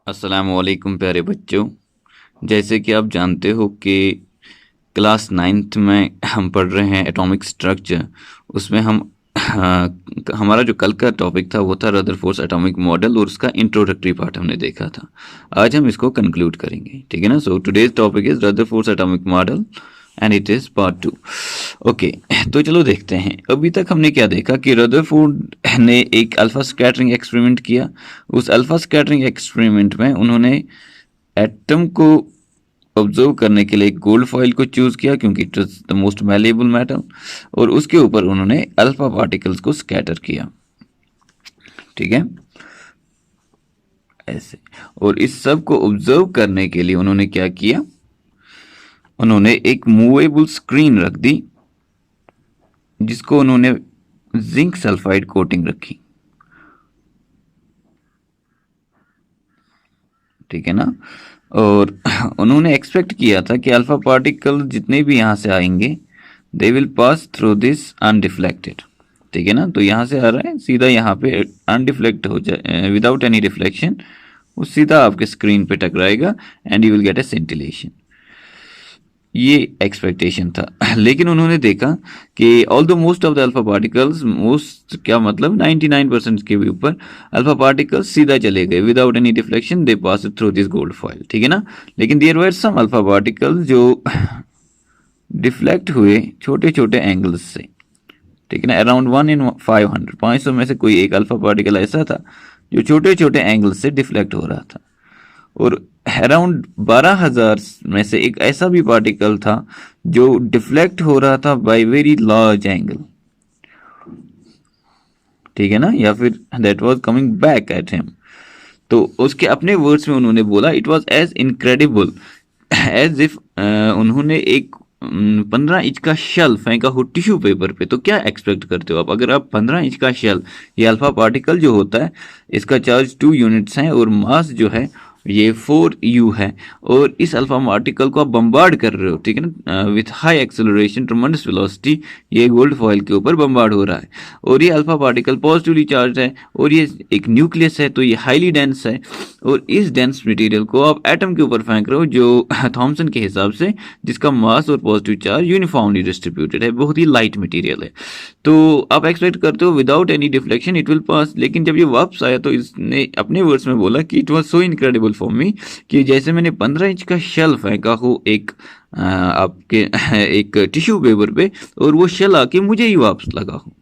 अस्सलामुअलैकुम प्यारे बच्चों। जैसे कि आप जानते हो कि क्लास नाइन्थ में हम पढ़ रहे हैं एटॉमिक स्ट्रक्चर। उसमें हम हमारा जो कल का टॉपिक था वो था रदरफोर्ड्स एटॉमिक मॉडल और उसका इंट्रोडक्टरी पार्ट हमने देखा था। आज हम इसको कंक्लूड करेंगे, ठीक है ना। So today's topic is Rutherford's atomic model and it is part 2। Okay, तो चलो देखते हैं। अभी तक हमने क्या देखा कि रदरफोर्ड ने एक अल्फा स्कैटरिंग एक्सपेरिमेंट किया। उस अल्फा स्कैटरिंग एक्सपेरिमेंट में उन्होंने एटम को ऑब्जर्व करने के लिए गोल्ड फॉइल को चूज किया क्योंकि it was the most malleable metal, और उसके ऊपर उन्होंने अल्फा पार्टिकल्स को स्कैटर किया, ठीक है, ऐसे। और इस सब को ऑब्जर्व करने के लिए उन्होंने क्या किया, उन्होंने एक मूवेबल स्क्रीन रख दी जिसको उन्होंने जिंक सल्फाइड कोटिंग रखी, ठीक है ना। और उन्होंने एक्सपेक्ट किया था कि अल्फा पार्टिकल जितने भी यहाँ से आएंगे they will pass through this undeflected, ठीक है ना। तो यहाँ से आ रहा है सीधा यहाँ पे अनडिफ्लेक्ट हो जाए, विदाउट एनी रिफ्लेक्शन, वो सीधा आपके स्क्रीन पे टकराएगा and you will get a scintillation. ये एक्सपेक्टेशन था। लेकिन उन्होंने देखा कि all the most of the alpha particles, most क्या मतलब 99% के भी ऊपर अल्फा पार्टिकल्स सीधा चले गए without any deflection, they pass through this gold foil, ठीक है ना। लेकिन there were some alpha particles जो डिफ्लेक्ट हुए छोटे छोटे एंगल्स से, ठीक है ना। अराउंड 1 in 500, 500 में से कोई एक अल्फा पार्टिकल ऐसा था जो छोटे छोटे एंगल्स से डिफ्लेक्ट हो रहा था। और अराउंड 12,000 में से एक ऐसा भी पार्टिकल था जो डिफ्लेक्ट हो रहा था बाय वेरी लार्ज एंगल, ठीक है ना, या फिर that was coming back at him. तो उसके अपने वर्ड्स में उन्होंने बोला it was as incredible as if उन्होंने एक 15 इंच का शेल फेंका हो टिश्यू पेपर पे। तो क्या एक्सपेक्ट करते हो आप, अगर आप 15 इंच का शेल, ये अल्फा पार्टिकल जो होता है इसका चार्ज 2 यूनिट्स हैं और मास जो है ये 4u है, और इस अल्फा पार्टिकल को आप बम्बार्ड कर रहे हो, ठीक है ना, with high acceleration tremendous velocity, ये गोल्ड फॉइल के ऊपर बम्बार्ड हो रहा है। और ये अल्फा पार्टिकल पॉजिटिवली चार्ज है और ये एक न्यूक्लियस है, तो ये हाईली डेंस है। और इस डेंस मटेरियल को आप एटम के ऊपर फेंक रहे हो जो थॉमसन के हिसाब से जिसका मास और पॉजिटिव चार्ज यूनिफॉर्मली डिस्ट्रीब्यूटेड है, बहुत ही लाइट मटेरियल है। तो आप एक्सपेक्ट करते हो without any deflection it will pass. लेकिन जब ये वापस आया तो इसने अपने वर्ड्स में बोला कि it was so incredible for me कि जैसे मैंने 15 इंच का शेल फेंका हो एक आपके एक टिश्यू पेपर पे और वो शेल आके मुझे ही वापस लगा हो,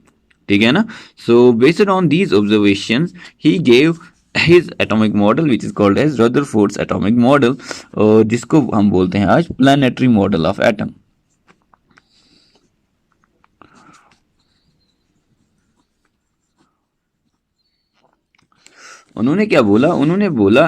ठीक है ना। So based on these observations he gave his atomic model which is called as Rutherford's atomic model, और जिसको हम बोलते हैं आज planetary model of atom। उन्होंने क्या बोला, उन्होंने बोला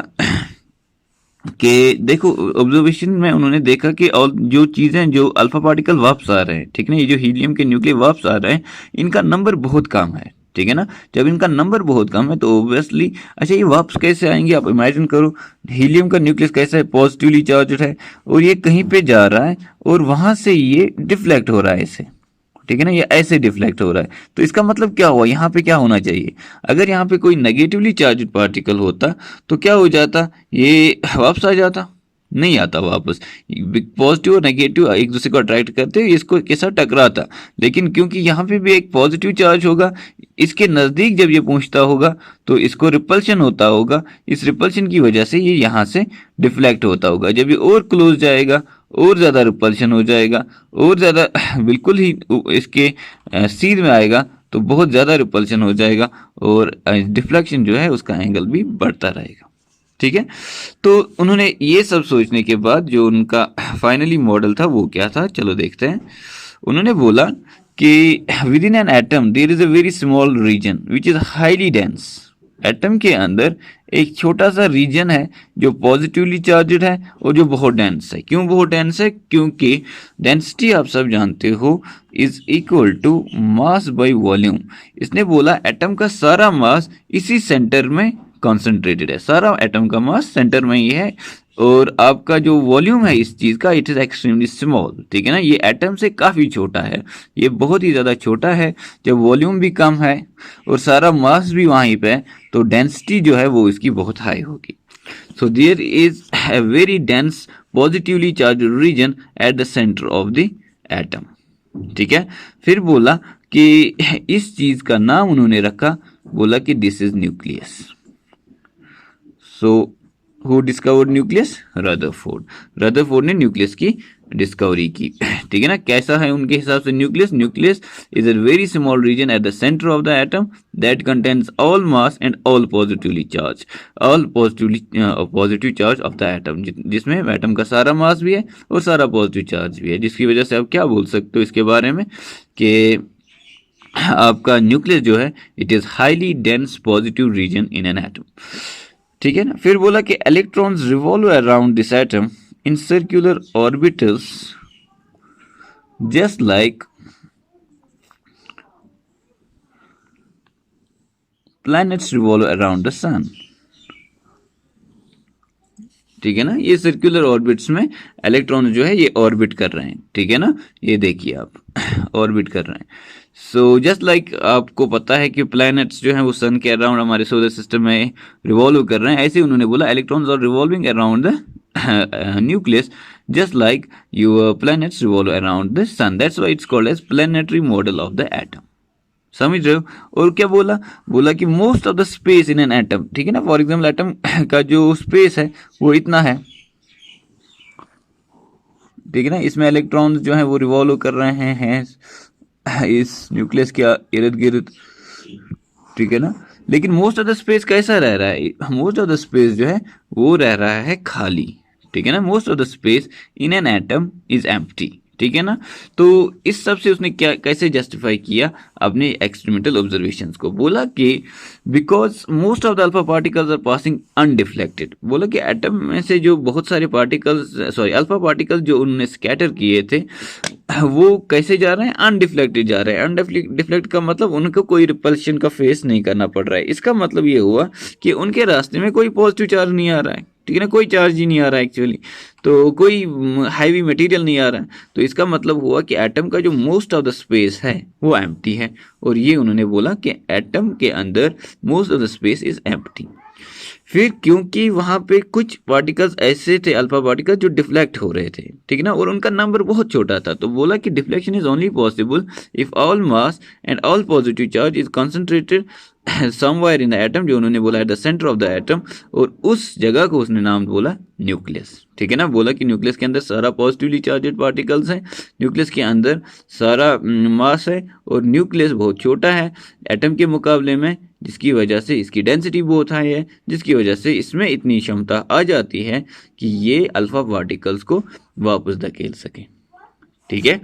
कि देखो ऑब्जर्वेशन में उन्होंने देखा कि और जो चीज़ें जो अल्फा पार्टिकल वापस आ रहे हैं, ठीक है ना, ये जो हीलियम के न्यूक्लियस वापस आ रहे हैं इनका नंबर बहुत कम है, ठीक है ना। जब इनका नंबर बहुत कम है तो ऑब्वियसली, अच्छा ये वापस कैसे आएंगे, आप इमेजिन करो हीलियम का न्यूक्लियस कैसा है, पॉजिटिवली चार्ज है और ये कहीं पे जा रहा है और वहां से ये डिफ्लेक्ट हो रहा है इसे, ठीक है ना, ये ऐसे डिफ्लेक्ट हो रहा है। तो इसका मतलब क्या हुआ, यहाँ पे क्या होना चाहिए, अगर यहाँ पे कोई नेगेटिवली चार्ज पार्टिकल होता तो क्या हो जाता, ये वापस आ जाता, नहीं आता वापस। पॉजिटिव और नेगेटिव एक दूसरे को अट्रैक्ट करते हैं, इसको कैसा टकराता। लेकिन क्योंकि यहाँ पे भी एक पॉजिटिव चार्ज होगा, इसके नज़दीक जब ये पहुँचता होगा तो इसको रिपल्शन होता होगा, इस रिपल्शन की वजह से ये यहाँ से डिफ्लेक्ट होता होगा। जब ये और क्लोज जाएगा और ज़्यादा रिपल्शन हो जाएगा और ज़्यादा बिल्कुल ही इसके सीध में आएगा तो बहुत ज़्यादा रिपल्शन हो जाएगा और डिफ्लेक्शन जो है उसका एंगल भी बढ़ता रहेगा, ठीक है। तो उन्होंने ये सब सोचने के बाद जो उनका फाइनली मॉडल था वो क्या था, चलो देखते हैं। उन्होंने बोला कि within an atom there is a very small region which is highly dense. Atom के अंदर एक छोटा सा रीजन है जो पॉजिटिवली चार्जड है और जो बहुत डेंस है। क्यों बहुत डेंस है, क्योंकि डेंसिटी आप सब जानते हो is equal to mass by volume. इसने बोला एटम का सारा मास इसी सेंटर में कॉन्सेंट्रेटेड है, सारा एटम का मास सेंटर में ही है और आपका जो वॉल्यूम है इस चीज़ का इट इज़ एक्सट्रीमली स्मॉल, ठीक है ना। ये एटम से काफ़ी छोटा है, ये बहुत ही ज़्यादा छोटा है। जब वॉल्यूम भी कम है और सारा मास भी वहीं पे है तो डेंसिटी जो है वो इसकी बहुत हाई होगी। So there is a very dense positively charged region at the center of the atom. ठीक है, फिर बोला कि इस चीज का नाम उन्होंने रखा, बोला कि this is nucleus. So who discovered nucleus? Rutherford. Rutherford ने न्यूक्लियस की डिस्कवरी की. ठीक है ना. कैसा है उनके हिसाब से nucleus? Nucleus is a very small region at the centre of the atom that contains all mass and all positively charge, all positive charge of the atom, जिसमें एटम का सारा मास भी है और सारा पॉजिटिव चार्ज भी है, जिसकी वजह से आप क्या बोल सकते हो इसके बारे में कि आपका न्यूक्लियस जो है it is highly dense positive region in an atom. ठीक है ना. फिर बोला कि electrons revolve around this atom in circular orbitals just like planets revolve around the sun. ठीक है ना. ये सर्कुलर ऑर्बिट्स में इलेक्ट्रॉन जो है ये ऑर्बिट कर रहे हैं. ठीक है ना. ये देखिए आप ऑर्बिट कर रहे हैं. सो जस्ट लाइक आपको पता है कि प्लैनेट्स जो हैं वो सन के अराउंड हमारे सोलर सिस्टम में रिवॉल्व कर रहे हैं, ऐसे उन्होंने बोला electrons are revolving around the nucleus just like your planets revolve around the sun. That's why it's called as planetary model of the atom. समझ रहे हो. और क्या बोला? बोला कि most of the space in an atom. ठीक है ना. फॉर एग्जाम्पल एटम का जो स्पेस है वो इतना है. ठीक है ना. इसमें इलेक्ट्रॉन्स जो हैं वो रिवॉल्व कर रहे हैं इस न्यूक्लियस के इर्द गिर्द. ठीक है ना. लेकिन मोस्ट ऑफ द स्पेस कैसा रह रहा है? मोस्ट ऑफ द स्पेस जो है वो रह रहा है खाली. ठीक है ना. Most of the space in an atom is empty. ठीक है ना. तो इस सब से उसने क्या कैसे जस्टिफाई किया अपने एक्सपेरिमेंटल ऑब्जर्वेशंस को? बोला कि because most of the alpha particles are passing undeflected. बोला कि एटम में से जो बहुत सारे पार्टिकल्स सॉरी अल्फा पार्टिकल्स जो उन्होंने स्कैटर किए थे वो कैसे जा रहे हैं? अनडिफ्लेक्टेड जा रहे हैं. अनडिफ्लेक्ट का मतलब उनको कोई रिपल्शन का फेस नहीं करना पड़ रहा है. इसका मतलब ये हुआ कि उनके रास्ते में कोई पॉजिटिव चार्ज नहीं आ रहा है. ठीक है ना. कोई चार्ज ही नहीं आ रहा है एक्चुअली. तो कोई हैवी मटेरियल नहीं आ रहा है. तो इसका मतलब हुआ कि एटम का जो मोस्ट ऑफ द स्पेस है वो एम्प्टी है. और ये उन्होंने बोला कि एटम के अंदर most of the space is empty. फिर क्योंकि वहां पे कुछ पार्टिकल्स ऐसे थे अल्फा पार्टिकल्स जो डिफ्लेक्ट हो रहे थे. ठीक है ना. और उनका नंबर बहुत छोटा था. तो बोला कि deflection is only possible if all mass and all positive charge is concentrated somewhere in the atom, जो उन्होंने बोला eight the centre of the atom. और उस जगह को उसने नाम बोला न्यूक्लियस. ठीक है ना. बोला कि न्यूक्लियस के अंदर सारा पॉजिटिवली चार्जेड पार्टिकल्स हैं, न्यूक्लियस के अंदर सारा मास है और न्यूक्लियस बहुत छोटा है एटम के मुकाबले में, जिसकी वजह से इसकी डेंसिटी बहुत हाई है, जिसकी वजह से इसमें इतनी क्षमता आ जाती है कि ये अल्फा पार्टिकल्स को वापस धकेल सके. ठीक है.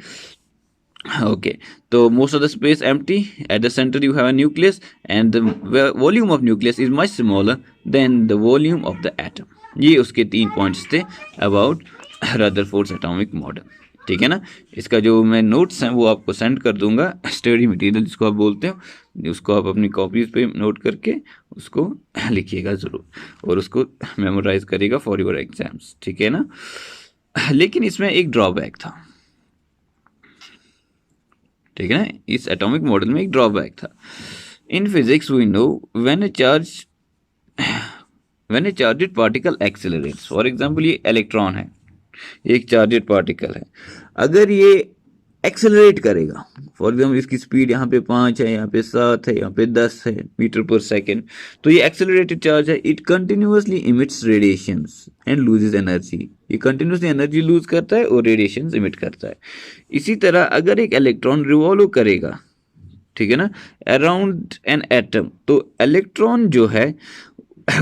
Okay, so most of the space empty. At the center you have a nucleus, and the volume of nucleus is much smaller than the volume of the atom. ये उसके 3 पॉइंट्स थे about Rutherford's atomic model. ठीक है ना. इसका जो मैं notes हैं वो आपको सेंड कर दूंगा, स्टडी मटेरियल जिसको आप बोलते हो, उसको आप अपनी कॉपीज पे नोट करके उसको लिखिएगा ज़रूर और उसको मेमोराइज करिएगा फॉर योर एग्जाम्स. ठीक है ना. लेकिन इसमें एक ड्रॉबैक था. ठीक है ना. इस एटॉमिक मॉडल में एक ड्रॉबैक था. In physics we know when a charged particle accelerates. For example ये इलेक्ट्रॉन है, एक चार्जेड पार्टिकल है. अगर ये एक्सेलरेट करेगा, फॉर एग्जाम्पल इसकी स्पीड यहाँ पे 5 है, यहाँ पे 7 है, यहाँ पे 10 है मीटर पर सेकेंड, तो ये एक्सेलरेटेड चार्ज है. It continuously emits radiations and loses energy. ये कंटिन्यूसली एनर्जी लूज करता है और रेडिएशंस इमिट करता है. इसी तरह अगर एक इलेक्ट्रॉन रिवॉल्व करेगा, ठीक है ना, अराउंड एन एटम, तो इलेक्ट्रॉन जो है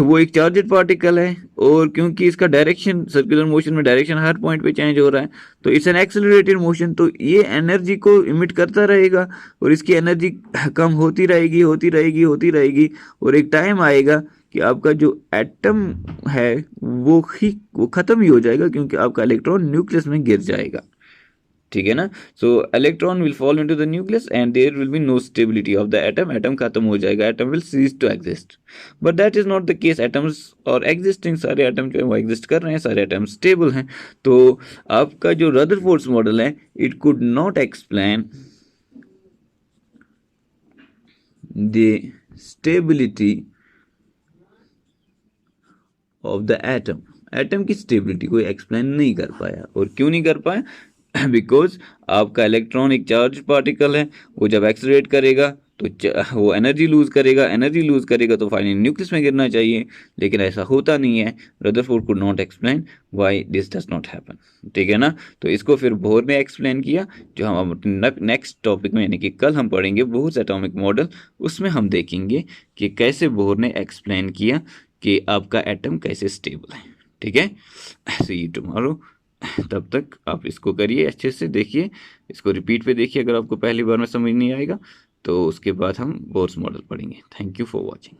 वो एक चार्जेड पार्टिकल है और क्योंकि इसका डायरेक्शन सर्कुलर मोशन में डायरेक्शन हर पॉइंट पे चेंज हो रहा है, तो इट्स एन एक्सेलरेटेड मोशन. तो ये एनर्जी को इमिट करता रहेगा और इसकी एनर्जी कम होती रहेगी होती रहेगी होती रहेगी और एक टाइम आएगा कि आपका जो एटम है वो खत्म ही हो जाएगा क्योंकि आपका इलेक्ट्रॉन न्यूक्लियस में गिर जाएगा. ठीक है ना. So electron will fall into the nucleus and there will be no stability of the atom. Atom खत्म हो जाएगा, atom will cease to exist. But that is not the case. Atoms are existing सारे atom जो है वो exist कर रहे हैं, सारे एटम स्टेबल हैं. तो आपका जो रदरफोर्ड्स मॉडल है it could not explain the stability of the atom, atom की स्टेबिलिटी को एक्सप्लेन नहीं कर पाया। और क्यों नहीं कर पाया? बिकॉज आपका इलेक्ट्रॉन एक चार्ज पार्टिकल है, वो जब एक्सलरेट करेगा तो वो एनर्जी लूज करेगा, एनर्जी लूज करेगा तो फाइनली न्यूक्लियस में गिरना चाहिए, लेकिन ऐसा होता नहीं है। Rutherford could not explain why this does not happen, ठीक है ना। तो इसको फिर बोर ने एक्सप्लेन किया, जो हम अपने नेक्स्ट टॉपिक में यानी कि कल हम पढ़ेंगे बोर्स एटॉमिक मॉडल, उसमें हम देखेंगे कि कैसे बोर ने एक्सप्लेन किया कि आपका एटम कैसे स्टेबल है, ठीक है। सी यू टुमारो। तब तक आप इसको करिए, अच्छे से देखिए, इसको रिपीट पे देखिए, अगर आपको पहली बार में समझ नहीं आएगा तो उसके बाद हम बोर्स मॉडल पढ़ेंगे। Thank you for watching.